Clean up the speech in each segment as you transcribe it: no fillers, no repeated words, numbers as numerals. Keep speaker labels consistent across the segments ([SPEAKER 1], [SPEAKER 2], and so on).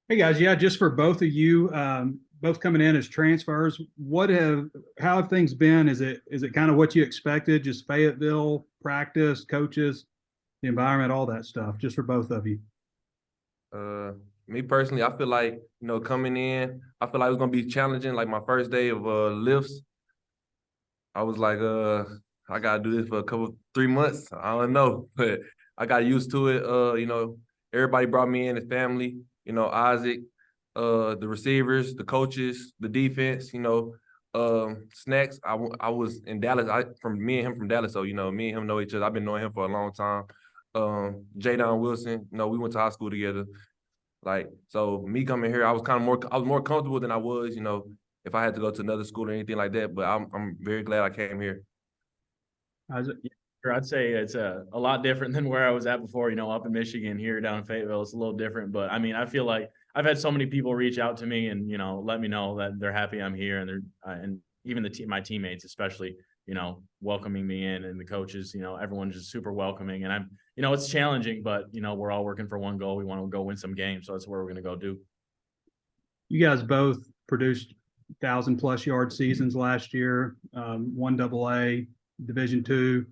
[SPEAKER 1] Hey guys, yeah, just for both of you, both coming in as transfers, how have things been? Is it kind of what you expected? Just Fayetteville, practice, coaches, the environment, all that stuff, just for both of you.
[SPEAKER 2] Uh, Me personally, I feel like, coming in, I feel like it was gonna be challenging. Like my first day of lifts, I was like, I gotta do this for 3 months. I don't know, but I got used to it. Everybody brought me in, the family, Isaac, the receivers, the coaches, the defense, snacks. I was in Dallas. From me and him from Dallas, so me and him know each other. I've been knowing him for a long time. Jadon Wilson, we went to high school together. Like, so me coming here, I was more comfortable than I was, if I had to go to another school or anything like that. But I'm very glad I came here.
[SPEAKER 1] Isaac?
[SPEAKER 3] Yeah, sure. I'd say it's a lot different than where I was at before, up in Michigan. Here down in Fayetteville, it's a little different. But I mean, I feel like I've had so many people reach out to me and, let me know that they're happy I'm here. And and even my teammates, especially, welcoming me in, and the coaches, everyone's just super welcoming. And it's challenging, but, we're all working for one goal. We want to go win some games. So that's what we're going to go do.
[SPEAKER 1] You guys both produced 1,000+ yard seasons last year, one AA, Division II.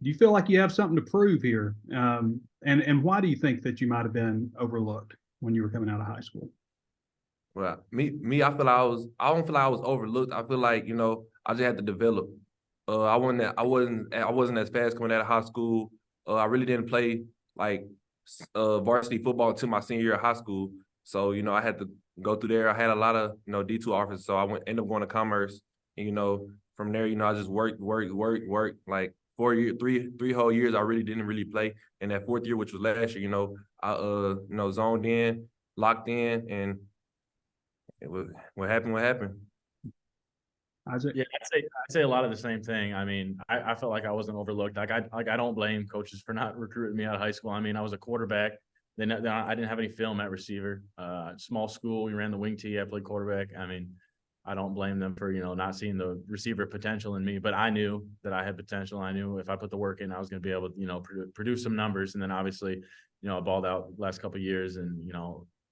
[SPEAKER 1] Do you feel like you have something to prove here? And why do you think that you might have been overlooked when you were coming out of high school?
[SPEAKER 2] Well, I feel I don't feel like I was overlooked. I feel like, I just had to develop. I wasn't as fast coming out of high school. I really didn't play like varsity football until my senior year of high school. So, I had to go through there. I had a lot of, D2 offers. So ended up going to commerce. And, from there, I just worked. Like 4 years, three whole years, I really didn't really play. And that fourth year, which was last year, I zoned in, locked in, and what happened, what happened.
[SPEAKER 1] Isaac?
[SPEAKER 3] Yeah, I'd say a lot of the same thing. I mean, I felt like I wasn't overlooked. I don't blame coaches for not recruiting me out of high school. I mean, I was a quarterback. Then I didn't have any film at receiver. Small school, we ran the wing tee. I played quarterback. I mean, I don't blame them for not seeing the receiver potential in me. But I knew that I had potential. I knew if I put the work in, I was going to be able to produce some numbers. And then obviously, I balled out the last couple of years, and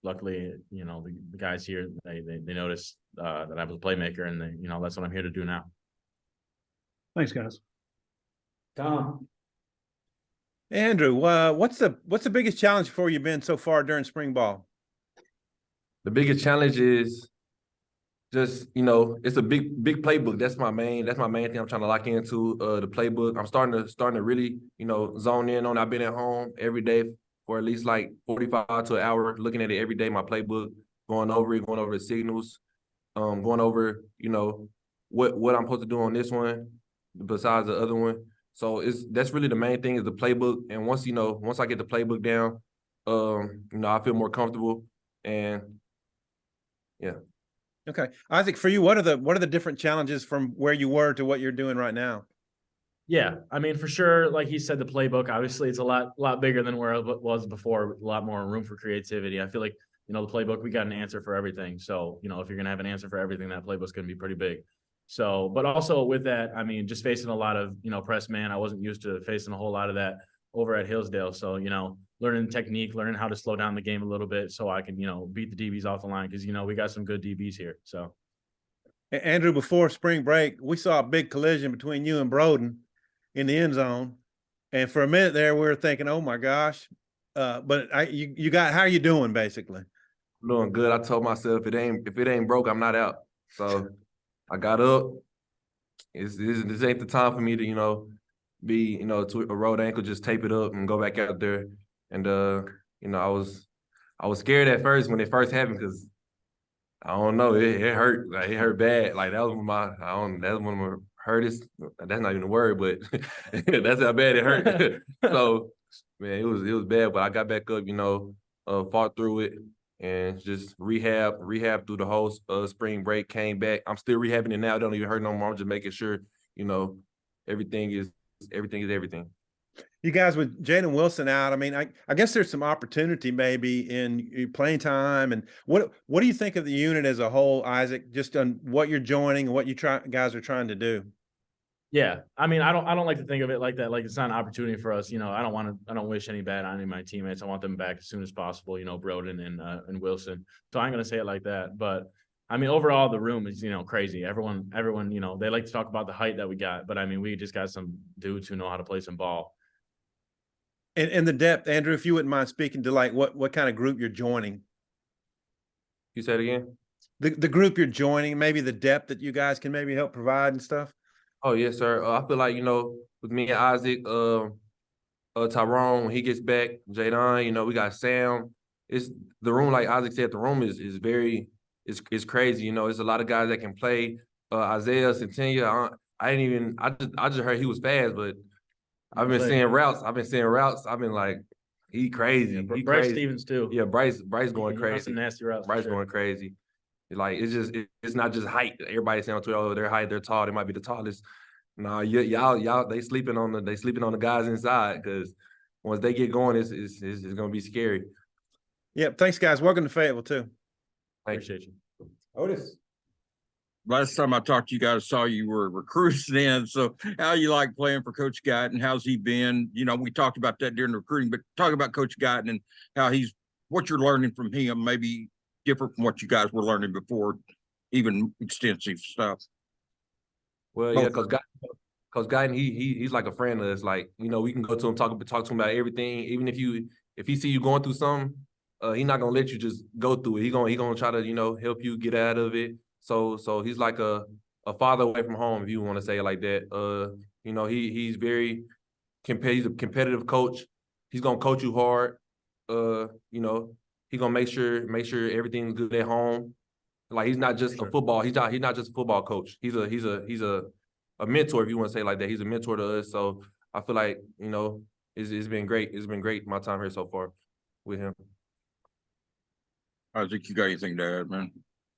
[SPEAKER 3] luckily, the guys here they noticed that I was a playmaker, and that's what I'm here to do now.
[SPEAKER 1] Thanks, guys.
[SPEAKER 3] Tom.
[SPEAKER 4] Andrew, what's the biggest challenge for you been so far during spring ball?
[SPEAKER 2] The biggest challenge is just, it's a big playbook. That's my main thing I'm trying to lock into, the playbook. I'm starting to really, zone in on it. I've been at home every day for at least like 45 to an hour, looking at it every day, my playbook, going over the signals, going over, what I'm supposed to do on this one besides the other one. So that's really the main thing is the playbook. And once I get the playbook down, I feel more comfortable. And yeah.
[SPEAKER 4] Okay, Isaac, for you, what are the different challenges from where you were to what you're doing right now?
[SPEAKER 3] Yeah, I mean, for sure, like he said, the playbook, obviously it's a lot bigger than where it was before, a lot more room for creativity. I feel like, the playbook, we got an answer for everything. So, if you're going to have an answer for everything, that playbook's going to be pretty big. So, but also with that, I mean, just facing a lot of, press man, I wasn't used to facing a whole lot of that over at Hillsdale. So, learning technique, learning how to slow down the game a little bit so I can, beat the DBs off the line because, we got some good DBs here. So,
[SPEAKER 4] Andrew, before spring break, we saw a big collision between you and Broden in the end zone. And for a minute there, we were thinking, oh my gosh. But how are you doing basically?
[SPEAKER 2] I'm doing good. I told myself if it ain't broke, I'm not out. So I got up. This ain't the time for me to, be, to a road ankle, just tape it up and go back out there. And I was scared at first when it first happened because I don't know, it hurt. Like it hurt bad. Like that's one of my hurtest. That's not even a word, but that's how bad it hurt. So man, it was bad, but I got back up, fought through it and just rehab through the whole spring break, came back. I'm still rehabbing it now. It don't even hurt no more. I'm just making sure, everything is everything.
[SPEAKER 4] You guys with Jaden Wilson out, I mean, I guess there's some opportunity maybe in playing time. And what do you think of the unit as a whole, Isaac, just on what you're joining and what guys are trying to do?
[SPEAKER 3] Yeah, I mean, I don't like to think of it like that. Like it's not an opportunity for us. I don't wish any bad on any of my teammates. I want them back as soon as possible. Broden and Wilson. So I'm gonna say it like that. But I mean, overall, the room is crazy. Everyone, they like to talk about the height that we got, but I mean, we just got some dudes who know how to play some ball.
[SPEAKER 4] And the depth, Andrew, if you wouldn't mind speaking to like what kind of group you're joining.
[SPEAKER 2] You said again?
[SPEAKER 4] The group you're joining, maybe the depth that you guys can maybe help provide and stuff.
[SPEAKER 2] Oh yes, sir. I feel like with me and Isaac, Tyrone when he gets back, Jadon, we got Sam. It's the room, like Isaac said, the room is very is crazy. It's a lot of guys that can play. Isaiah Centennia, I just heard he was fast, but I've been seeing routes. I've been like, he crazy.
[SPEAKER 3] Yeah,
[SPEAKER 2] He
[SPEAKER 3] Bryce
[SPEAKER 2] crazy.
[SPEAKER 3] Stevens too.
[SPEAKER 2] Yeah, Bryce going crazy.
[SPEAKER 3] Some nasty routes.
[SPEAKER 2] Bryce going crazy. Like it's not just height. Everybody saying on Twitter, oh, their height, they're tall, they might be the tallest. No, y'all, they sleeping on the guys inside because once they get going, it's gonna be scary.
[SPEAKER 4] Yep. Thanks, guys. Welcome to Fayetteville too.
[SPEAKER 3] Appreciate you.
[SPEAKER 2] Otis.
[SPEAKER 5] Last time I talked to you guys, saw you were recruits then. So how you like playing for Coach Guyton? How's he been? We talked about that during the recruiting, but talk about Coach Guyton and how what you're learning from him, maybe different from what you guys were learning before, even extensive stuff.
[SPEAKER 2] Well, yeah, because Guyton, he's like a friend of us. Like, we can go to him, talk to him about everything. Even if he see you going through something, he's not gonna let you just go through it. He gonna try to, help you get out of it. So he's like a father away from home, if you want to say it like that. He's very he's a competitive coach. He's gonna coach you hard. He's gonna make sure everything's good at home. Like he's not just a football. He's not just a football coach. He's a mentor, if you want to say it like that. He's a mentor to us. So I feel like it's been great. It's been great my time here so far with him.
[SPEAKER 5] I think you got anything to add, man?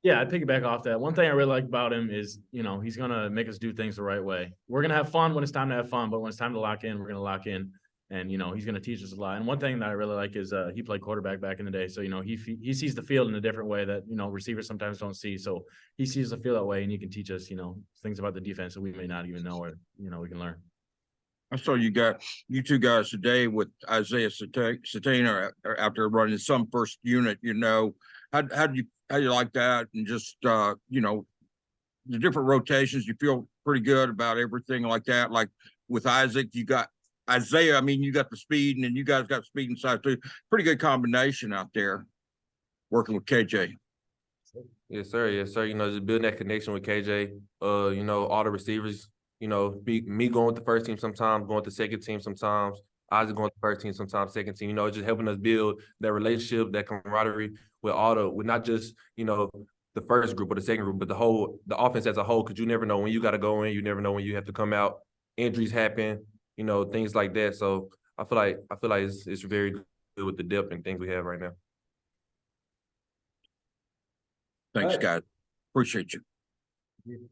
[SPEAKER 3] Yeah, I'd piggyback off that. One thing I really like about him is, he's going to make us do things the right way. We're going to have fun when it's time to have fun, but when it's time to lock in, we're going to lock in. And, he's going to teach us a lot. And one thing that I really like is he played quarterback back in the day. So, he sees the field in a different way that, receivers sometimes don't see. So he sees the field that way and he can teach us, things about the defense that we may not even know or, we can learn.
[SPEAKER 5] I saw you two guys today with Isaiah Satana out there running some first unit, How do you like that? And just, the different rotations, you feel pretty good about everything like that. Like with Isaac, you got Isaiah, you got the speed and then you guys got speed inside too. Pretty good combination out there working with KJ.
[SPEAKER 2] Yes, sir. Yes, sir. Just building that connection with KJ. All the receivers, me going with the first team sometimes, going with the second team sometimes, Isaac going with the first team sometimes, second team, just helping us build that relationship, that camaraderie with not just, the first group or the second group, but the offense as a whole, because you never know when you got to go in, you never know when you have to come out. Injuries happen, things like that. So I feel like it's very good with the depth and things we have right now.
[SPEAKER 5] Thanks, guys. Appreciate you.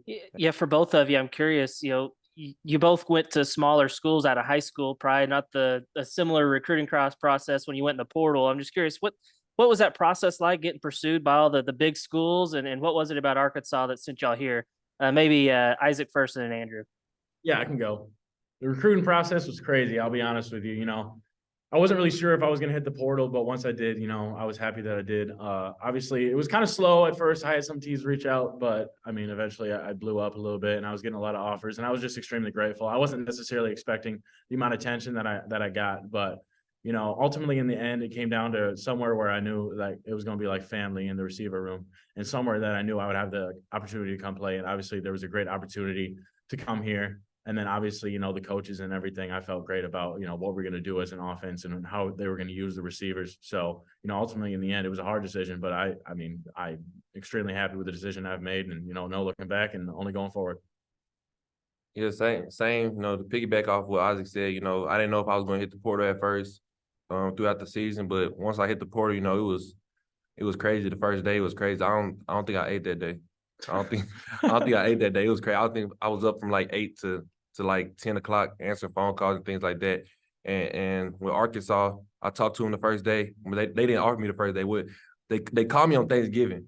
[SPEAKER 6] Yeah, for both of you, I'm curious, you both went to smaller schools out of high school, probably not a similar recruiting process when you went in the portal. I'm just curious, what was that process like getting pursued by all the big schools and what was it about Arkansas that sent y'all here? Maybe Isaac first and then Andrew.
[SPEAKER 3] Yeah, I can go. The recruiting process was crazy. I'll be honest with you. I wasn't really sure if I was going to hit the portal, but once I did, I was happy that I did. Obviously, it was kind of slow at first. I had some teams reach out, but eventually I blew up a little bit and I was getting a lot of offers and I was just extremely grateful. I wasn't necessarily expecting the amount of attention that I got, but ultimately in the end, it came down to somewhere where I knew like it was going to be like family in the receiver room and somewhere that I knew I would have the opportunity to come play. And obviously there was a great opportunity to come here. And then obviously, the coaches and everything, I felt great about, what we're going to do as an offense and how they were going to use the receivers. So, ultimately in the end, it was a hard decision, but I'm extremely happy with the decision I've made and, no looking back and only going forward.
[SPEAKER 2] Yeah, same, to piggyback off what Isaac said, I didn't know if I was going to hit the portal at first throughout the season, but once I hit the portal, it was crazy. The first day was crazy. I don't think I ate that day. I don't think I ate that day. It was crazy. I think I was up from like 8 to like 10 o'clock answering phone calls and things like that. And with Arkansas, I talked to them the first day. They didn't offer me the first day. They called me on Thanksgiving.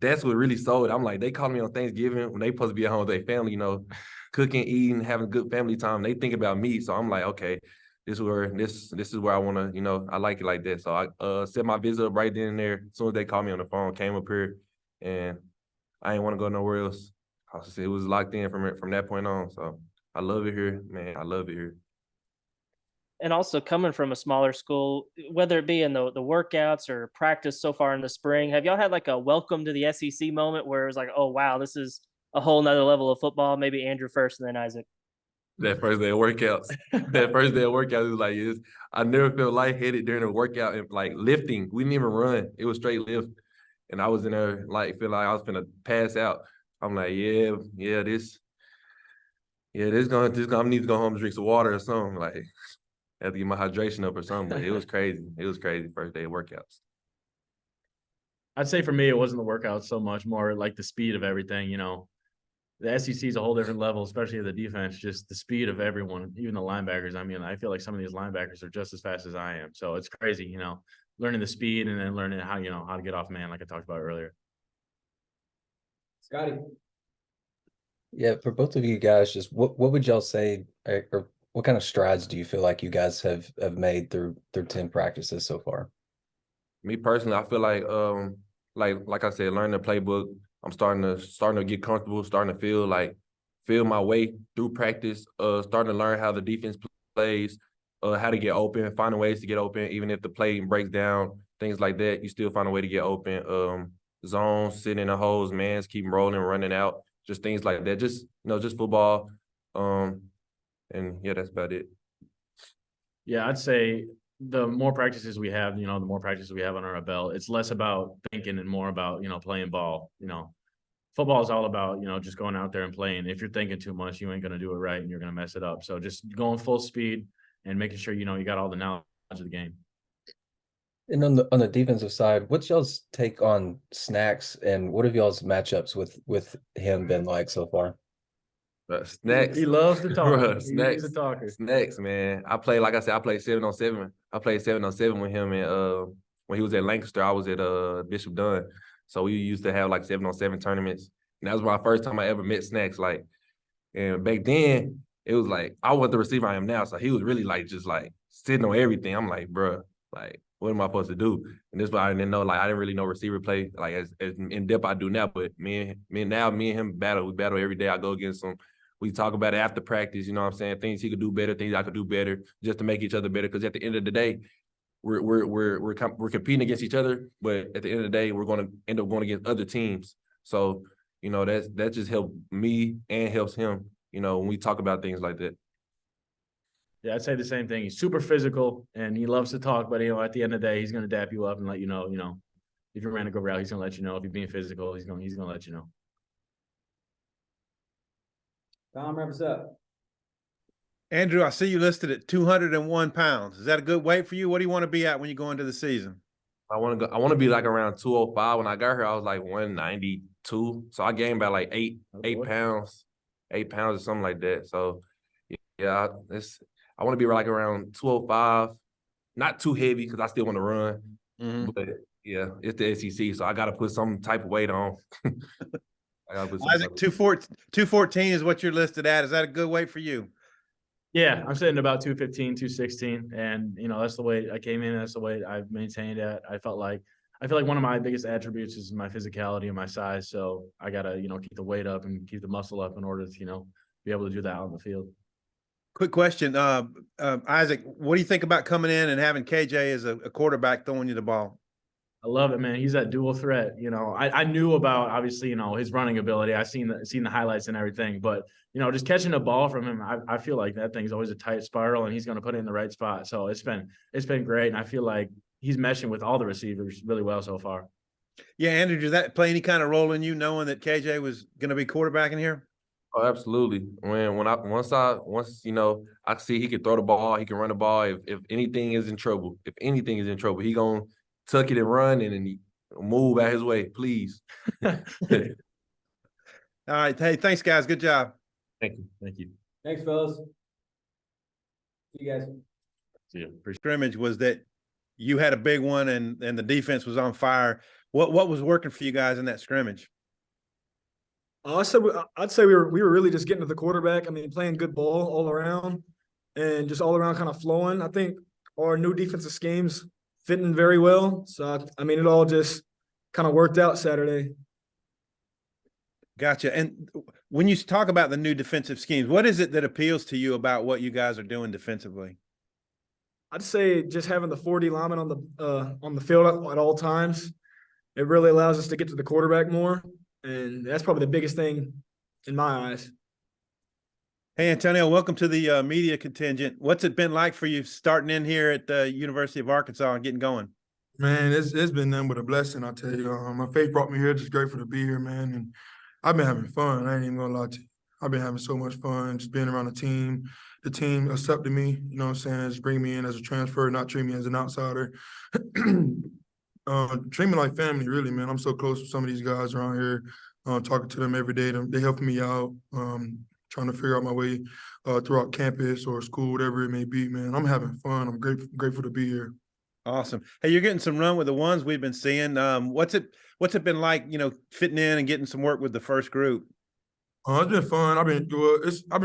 [SPEAKER 2] that's what really sold it. I'm like, they call me on Thanksgiving when they supposed to be at home with their family, you know, cooking, eating, having good family time. They think about me. So I'm like, okay, this is where I want to, you know, I like it like that. So I set my visit up right then and there. As soon as they called me on the phone, came up here, and I didn't want to go nowhere else. It was locked in from that point on. So I love it here, man. I love it here.
[SPEAKER 6] And also coming from a smaller school, whether it be in the workouts or practice so far in the spring, have y'all had like a welcome to the SEC moment where it was like, oh wow, this is a whole nother level of football? Maybe Andrew first and then Isaac.
[SPEAKER 2] That first day of workouts. That first day of workouts was like, I never felt lightheaded during a workout and like lifting. We didn't even run. It was straight lift. And I was in there like feeling like I was gonna pass out. I'm like, this gonna I need to go home and drink some water or something. Like, I have to get my hydration up or something. But it was crazy. It was crazy first day of workouts.
[SPEAKER 3] I'd say for me, it wasn't the workout so much, more like the speed of everything. You know, the SEC is a whole different level, especially the defense. Just the speed of everyone, even the linebackers. I mean, I feel like some of these linebackers are just as fast as I am. So it's crazy, you know, learning the speed and then learning how to get off man, like I talked about earlier.
[SPEAKER 7] Scotty.
[SPEAKER 8] Yeah, for both of you guys, just what would y'all say, or what kind of strides do you feel like you guys have made through 10 practices so far?
[SPEAKER 2] Me personally, I feel like I said, learning the playbook. I'm starting to get comfortable, starting to feel my way through practice, starting to learn how the defense plays, how to get open, finding ways to get open, even if the play breaks down, things like that, you still find a way to get open. Zones, sitting in the holes, mans, keep rolling, running out, just things like that. Just, just football. And yeah, that's about it.
[SPEAKER 3] Yeah, I'd say the more practices we have, the more practices we have on our belt, it's less about thinking and more about, playing ball. Football is all about, just going out there and playing. If you're thinking too much, you ain't going to do it right and you're going to mess it up. So just going full speed and making sure, you got all the knowledge of the game.
[SPEAKER 8] And on the defensive side, what's y'all's take on Snacks, and what have y'all's matchups with him been like so far?
[SPEAKER 2] Snacks.
[SPEAKER 3] He loves to talk.
[SPEAKER 2] Bruh,
[SPEAKER 3] He's a talker.
[SPEAKER 2] Snacks, man. I played 7-on-7. I played 7-on-7 with him, and when he was at Lancaster, I was at Bishop Dunn. So we used to have like 7-on-7 tournaments. And that was my first time I ever met Snacks. Like, and back then it was like I wasn't the receiver I am now. So he was really like just like sitting on everything. I'm like, bruh, like, what am I supposed to do? And this is why I didn't know, like, I didn't really know receiver play, like, as in depth I do now. But me and him battle. We battle every day. I go against him. We talk about it after practice, you know what I'm saying? Things he could do better, things I could do better, just to make each other better. Because at the end of the day, we're competing against each other, but at the end of the day, we're going to end up going against other teams. So, that just helped me and helps him, when we talk about things like that.
[SPEAKER 3] Yeah, I'd say the same thing. He's super physical and he loves to talk, but at the end of the day, he's going to dap you up and let you know, if you ran a go route, he's going to let you know. If you're being physical, he's going to let you know.
[SPEAKER 7] Tom, wrap us up.
[SPEAKER 4] Andrew, I see you listed at 201 pounds. Is that a good weight for you? What do you want to be at when you go into the season?
[SPEAKER 2] I want to be like around 205. When I got here, I was like 192. So I gained about like eight pounds or something like that. So yeah, I want to be like around 205, not too heavy because I still want to run.
[SPEAKER 4] Mm-hmm.
[SPEAKER 2] But yeah, it's the SEC, so I got to put some type of weight on.
[SPEAKER 4] Isaac, 214 is what you're listed at. Is that a good weight for you?
[SPEAKER 3] Yeah, I'm sitting about 215, 216. And, that's the weight I came in. That's the weight I've maintained at. I feel like one of my biggest attributes is my physicality and my size. So I got to, keep the weight up and keep the muscle up in order to, be able to do that on the field.
[SPEAKER 4] Quick question. Isaac, what do you think about coming in and having KJ as a quarterback throwing you the ball?
[SPEAKER 3] I love it, man. He's that dual threat. I knew about, obviously, his running ability. I seen the highlights and everything, but just catching a ball from him, I feel like that thing's always a tight spiral and he's going to put it in the right spot. So it's been great. And I feel like he's meshing with all the receivers really well so far.
[SPEAKER 4] Yeah. Andrew, did that play any kind of role in you knowing that KJ was going to be quarterbacking here?
[SPEAKER 2] Oh, absolutely. Once I see he can throw the ball, he can run the ball. If anything is in trouble, he gonna tuck it and run and then he move out his way, please.
[SPEAKER 4] All right. Hey, thanks, guys. Good job.
[SPEAKER 2] Thank you.
[SPEAKER 7] Thanks, fellas. See you guys.
[SPEAKER 3] See you.
[SPEAKER 4] Scrimmage was that you had a big one and the defense was on fire. What was working for you guys in that scrimmage?
[SPEAKER 9] I'd say we were really just getting to the quarterback. I mean, playing good ball all around and just all around kind of flowing. I think our new defensive schemes fitting very well. So, I mean, it all just kind of worked out Saturday.
[SPEAKER 4] Gotcha. And when you talk about the new defensive schemes, what is it that appeals to you about what you guys are doing defensively?
[SPEAKER 9] I'd say just having the 4D linemen on the field at all times, it really allows us to get to the quarterback more. And that's probably the biggest thing in my eyes.
[SPEAKER 4] Hey, Antonio, welcome to the media contingent. What's it been like for you starting in here at the University of Arkansas and getting going?
[SPEAKER 10] Man, it's been nothing but a blessing, I tell you. My faith brought me here. Just grateful to be here, man. And I've been having fun. I ain't even gonna lie to you. I've been having so much fun just being around the team. The team accepted me, you know what I'm saying? Just bring me in as a transfer, not treat me as an outsider. Treat me like family, really, man. I'm so close with some of these guys around here, talking to them every day. They helping me out, trying to figure out my way throughout campus or school, whatever it may be, man. I'm having fun. I'm grateful to be here.
[SPEAKER 4] Awesome. Hey, you're getting some run with the ones we've been seeing. What's it been like, fitting in and getting some work with the first group?
[SPEAKER 10] It's been fun. I've been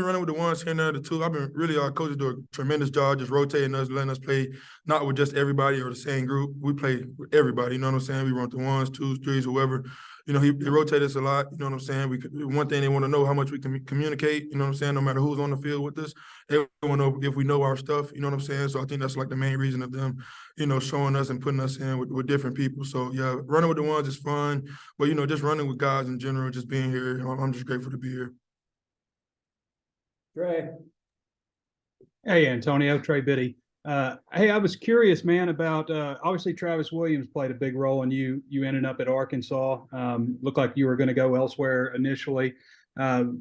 [SPEAKER 10] running with the ones here and there, the two. I've been really, our coaches do a tremendous job just rotating us, letting us play not with just everybody or the same group. We play with everybody, you know what I'm saying? We run the ones, twos, threes, whoever. He rotated us a lot, you know what I'm saying? One thing they want to know how much we can communicate, you know what I'm saying? No matter who's on the field with us, they want to know if we know our stuff, you know what I'm saying? So I think that's like the main reason of them, showing us and putting us in with different people. So yeah, running with the ones is fun, but just running with guys in general, just being here, I'm just grateful to be here.
[SPEAKER 9] Trey.
[SPEAKER 1] Hey, Antonio, Trey Biddy. Hey, I was curious, man, about obviously Travis Williams played a big role and you ended up at Arkansas. Looked like you were going to go elsewhere initially. But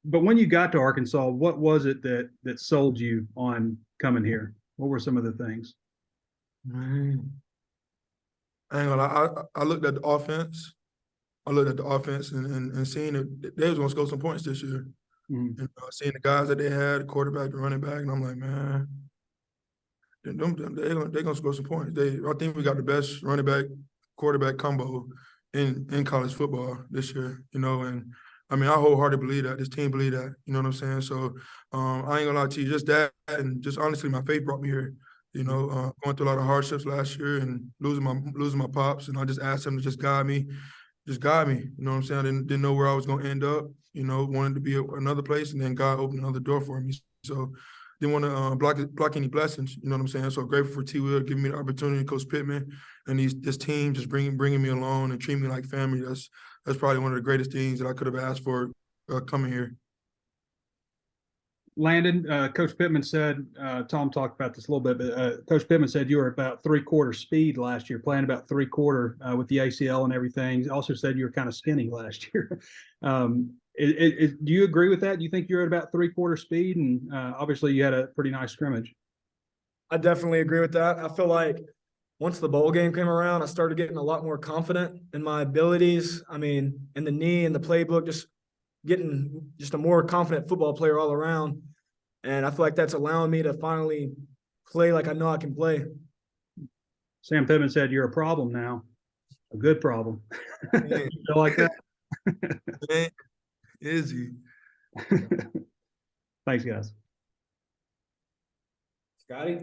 [SPEAKER 1] when you got to Arkansas, what was it that sold you on coming here? What were some of the things?
[SPEAKER 10] Man, I ain't gonna lie. I looked at the offense. I looked at the offense and seeing that they was gonna score some points this year.
[SPEAKER 1] Mm-hmm.
[SPEAKER 10] And seeing the guys that they had, the quarterback, the running back, and I'm like, man, they're gonna score some points. I think we got the best running back quarterback combo in college football this year. And I mean, I wholeheartedly believe that. This team believe that. You know what I'm saying? So I ain't gonna lie to you. Just that, and just honestly, my faith brought me here. Going through a lot of hardships last year and losing my pops, and I just asked him to just guide me. You know what I'm saying? I didn't know where I was gonna end up. Wanted to be another place, and then God opened another door for me. So didn't want to block any blessings. You know what I'm saying? So grateful for T. Will giving me the opportunity, Coach Pittman, and this team just bringing me along and treating me like family. That's probably one of the greatest things that I could have asked for coming here.
[SPEAKER 1] Landon, Coach Pittman said, Tom talked about this a little bit, but Coach Pittman said you were about 3/4 speed last year, playing about 3/4 with the ACL and everything. He also said you were kind of skinny last year. Do you agree with that? Do you think you're at about 3/4 speed? And obviously you had a pretty nice scrimmage.
[SPEAKER 9] I definitely agree with that. I feel like once the bowl game came around, I started getting a lot more confident in my abilities. I mean, in the knee and the playbook, just getting just a more confident football player all around. And I feel like that's allowing me to finally play like I know I can play.
[SPEAKER 1] Sam Pittman said you're a problem now, a good problem. You feel like that?
[SPEAKER 10] Man, is he?
[SPEAKER 1] Thanks, guys.
[SPEAKER 9] Scotty?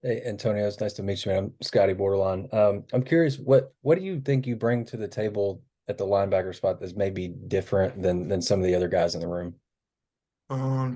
[SPEAKER 8] Hey, Antonio, it's nice to meet you, man. I'm Scotty Borderline. I'm curious, what do you think you bring to the table at the linebacker spot that's maybe different than some of the other guys in the room?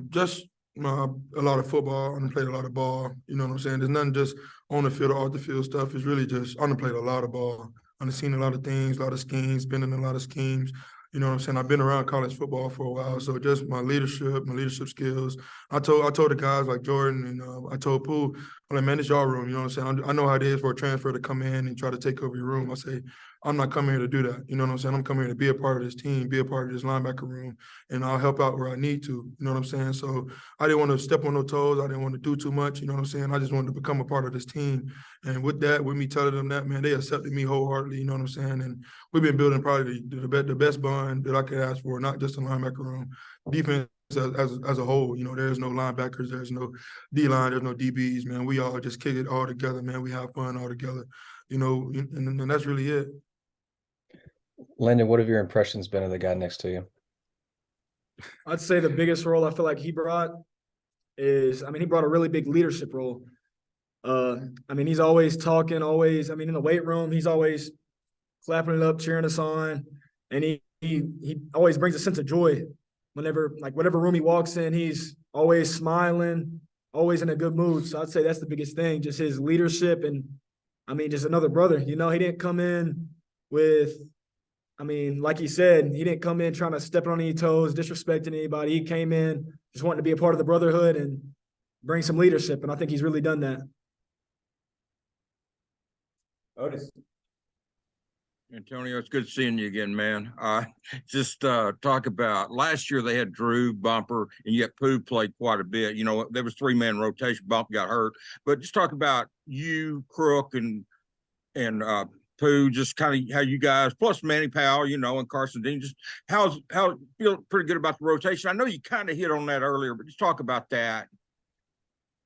[SPEAKER 10] Just a lot of football. I done played a lot of ball. You know what I'm saying? There's nothing just on the field or off the field stuff. It's really just I done played a lot of ball. I done seen a lot of things, a lot of schemes, been in a lot of schemes. You know what I'm saying? I've been around college football for a while, so just my leadership skills. I told the guys like Jordan and I told Pooh, I'm like, man, it's your room. You know what I'm saying? I know how it is for a transfer to come in and try to take over your room. I say, I'm not coming here to do that. You know what I'm saying? I'm coming here to be a part of this team, be a part of this linebacker room, and I'll help out where I need to. You know what I'm saying? So I didn't want to step on no toes. I didn't want to do too much. You know what I'm saying? I just wanted to become a part of this team. And with me telling them that, man, they accepted me wholeheartedly. You know what I'm saying? And we've been building probably the best bond that I could ask for, not just a linebacker room. Defense as a whole, there's no linebackers, there's no D-line, there's no DBs, man. We all just kick it all together, man. We have fun all together. and that's really it.
[SPEAKER 8] Landon, what have your impressions been of the guy next to you?
[SPEAKER 9] I'd say the biggest role I feel like he brought is, he brought a really big leadership role. He's always talking, always, in the weight room, he's always clapping it up, cheering us on. And he always brings a sense of joy whenever, whatever room he walks in, he's always smiling, always in a good mood. So I'd say that's the biggest thing, just his leadership. And just another brother, he didn't come in with, like he said, he didn't come in trying to step on any toes, disrespecting anybody. He came in just wanting to be a part of the brotherhood and bring some leadership. And I think he's really done that.
[SPEAKER 7] Otis.
[SPEAKER 5] Antonio, it's good seeing you again, man. Just talk about last year they had Drew, Bumper, and yet Pooh played quite a bit. There was 3-man rotation. Bump got hurt, but just talk about you, Crook, and Pooh, just kind of how you guys, plus Manny Powell, and Carson Dean, just how feel pretty good about the rotation. I know you kind of hit on that earlier, but just talk about that.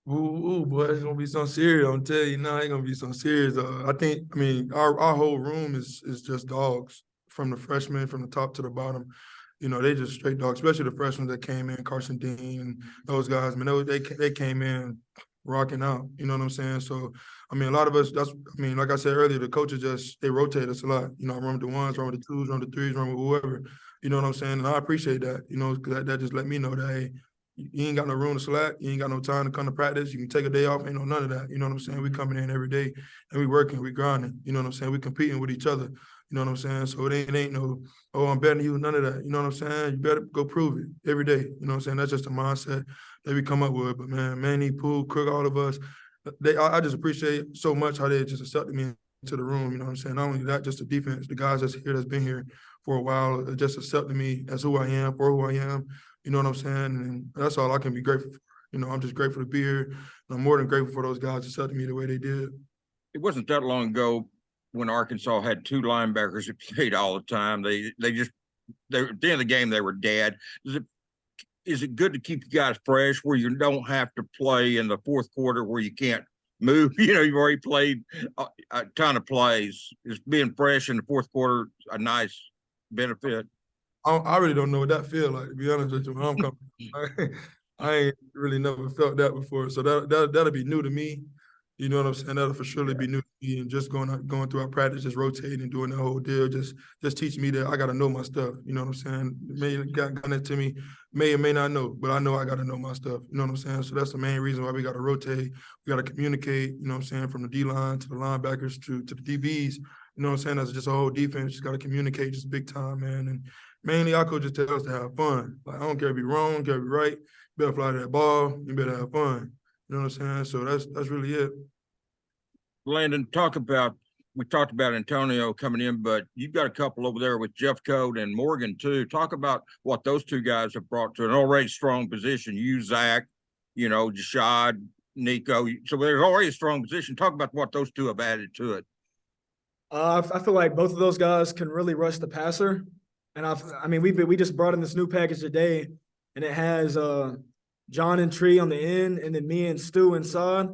[SPEAKER 10] Ooh, boy, it's gonna be so serious. I'm telling you now, it's gonna be so serious. Our whole room is just dogs, from the freshmen, from the top to the bottom. They just straight dogs, especially the freshmen that came in, Carson Dean and those guys. They came in rocking out. You know what I'm saying? So, a lot of us, like I said earlier, the coaches they rotate us a lot. I run with the ones, run with the twos, run with the threes, run with whoever. You know what I'm saying? And I appreciate that. Because that just let me know that, hey, you ain't got no room to slack. You ain't got no time to come to practice. You can take a day off. Ain't none of that. You know what I'm saying? We coming in every day and we working, we grinding. You know what I'm saying? We competing with each other. You know what I'm saying? So it ain't no, oh, I'm better than you, none of that. You know what I'm saying? You better go prove it every day. You know what I'm saying? That's just the mindset that we come up with. But man, Manny, Pooh, Crook, all of us, I just appreciate so much how they just accepted me into the room. You know what I'm saying? Not only that, just the defense, the guys that's here, that's been here for a while, just accepted me as who I am, for who I am. You know what I'm saying? And that's all I can be grateful for. I'm just grateful to be here. And I'm more than grateful for those guys accepting me the way they did.
[SPEAKER 5] It wasn't that long ago when Arkansas had 2 linebackers that played all the time. They at the end of the game, they were dead. Is it good to keep you guys fresh where you don't have to play in the fourth quarter where you can't move? You've already played a ton of plays. Is being fresh in the fourth quarter a nice benefit?
[SPEAKER 10] I really don't know what that feels like, to be honest with you. When I'm coming, I ain't really never felt that before, so that'll be new to me. You know what I'm saying? That'll for surely be new to me, and just going through our practice, just rotating, doing the whole deal, just teaching me that I got to know my stuff. You know what I'm saying? May got it to me, may or may not know, but I know I got to know my stuff. You know what I'm saying? So that's the main reason why we got to rotate. We got to communicate. You know what I'm saying? From the D line to the linebackers to the DBs. You know what I'm saying? That's just a whole defense. Just got to communicate, just big time, man. And mainly, our coach just tell us to have fun. I don't care if you're wrong, don't care if you're right. You better fly to that ball. You better have fun. You know what I'm saying? So that's really it.
[SPEAKER 5] Landon, we talked about Antonio coming in, but you've got a couple over there with Jeff Code and Morgan too. Talk about what those 2 guys have brought to an already strong position. You, Zach, Jashad, Nico. So there's already a strong position. Talk about what those 2 have added to it.
[SPEAKER 9] I feel like both of those guys can really rush the passer. And we just brought in this new package today, and it has John and Tree on the end, and then me and Stu inside.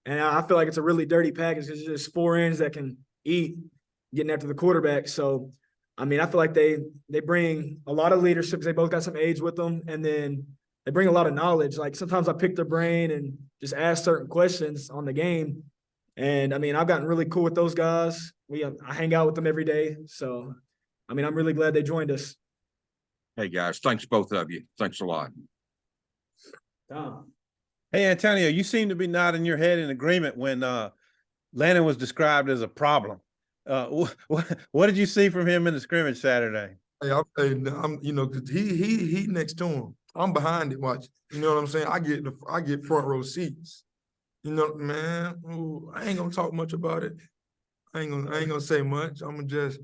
[SPEAKER 9] And I feel like it's a really dirty package because it's just 4 ends that can eat getting after the quarterback. So, I feel like they bring a lot of leadership because they both got some age with them, and then they bring a lot of knowledge. Like sometimes I pick their brain and just ask certain questions on the game. And I've gotten really cool with those guys. I hang out with them every day. So, I'm really glad they joined us.
[SPEAKER 5] Hey guys, thanks both of you. Thanks a lot.
[SPEAKER 9] Tom.
[SPEAKER 4] Hey, Antonio, you seem to be nodding your head in agreement when Landon was described as a problem. What did you see from him in the scrimmage Saturday?
[SPEAKER 10] Hey, I'm because he next to him. I'm behind it watching. You know what I'm saying? I get front row seats. You know, man. Ooh, I ain't gonna talk much about it. I ain't gonna say much. I'm gonna just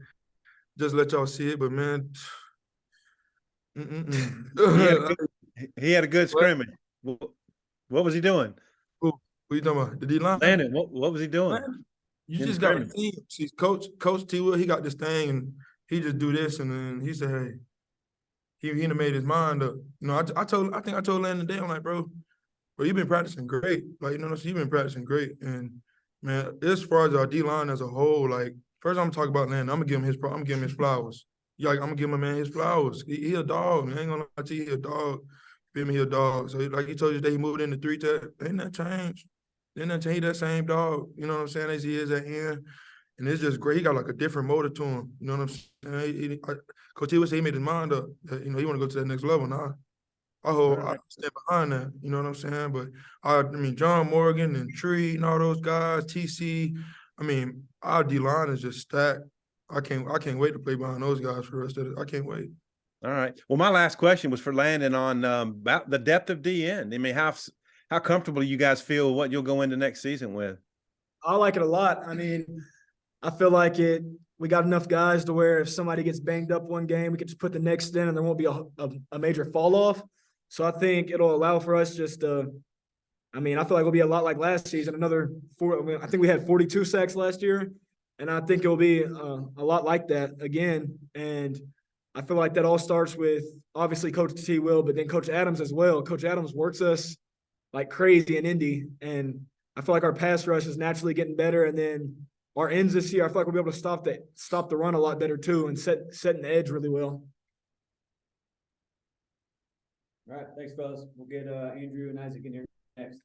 [SPEAKER 10] let y'all see it. But man,
[SPEAKER 4] he had a good scrimmage. What was he doing?
[SPEAKER 10] Who you talking about? The D line?
[SPEAKER 4] Landon, what was he doing?
[SPEAKER 10] Man, you just got to see Coach T. He got this thing, and he just do this, and then he said, "Hey," he done made his mind up. I think I told Landon today, I'm like, bro, you've been practicing great. Like, you've been practicing great, and man, as far as our D line as a whole, like first I'm talking about Landon. I'm gonna give him his flowers. Yeah, like, I'm gonna give my man his flowers. He a dog. Man. I ain't gonna lie to you, he a dog. Feel me, he a dog. So like he told you that he moved into 3-tech, ain't that changed. Ain't that change, that same dog. You know what I'm saying? As he is at end. And it's just great. He got like a different motor to him. You know what I'm saying? Coach T would say he made his mind up that, you know, he want to go to that next level. Now, I stand behind that. You know what I'm saying? But I mean, John Morgan and Tree and all those guys, TC. I mean, our D line is just stacked. I can't wait to play behind those guys for the rest of it. I can't wait.
[SPEAKER 4] All right. Well, my last question was for Landon on about the depth of DN. I mean, how comfortable you guys feel what you'll go into next season with?
[SPEAKER 9] I like it a lot. I mean, I feel like we got enough guys to where if somebody gets banged up one game, we can just put the next in and there won't be a major fall off. So I think it'll allow for us just I mean, I feel like it'll be a lot like last season. I think we had 42 sacks last year, and I think it'll be a lot like that again. And I feel like that all starts with obviously Coach T will, but then Coach Adams as well. Coach Adams works us like crazy in Indy, and I feel like our pass rush is naturally getting better. And then our ends this year, I feel like we'll be able to stop the run a lot better too, and set an edge really well.
[SPEAKER 7] All right, thanks, fellas. We'll get Andrew and Isaac in here next.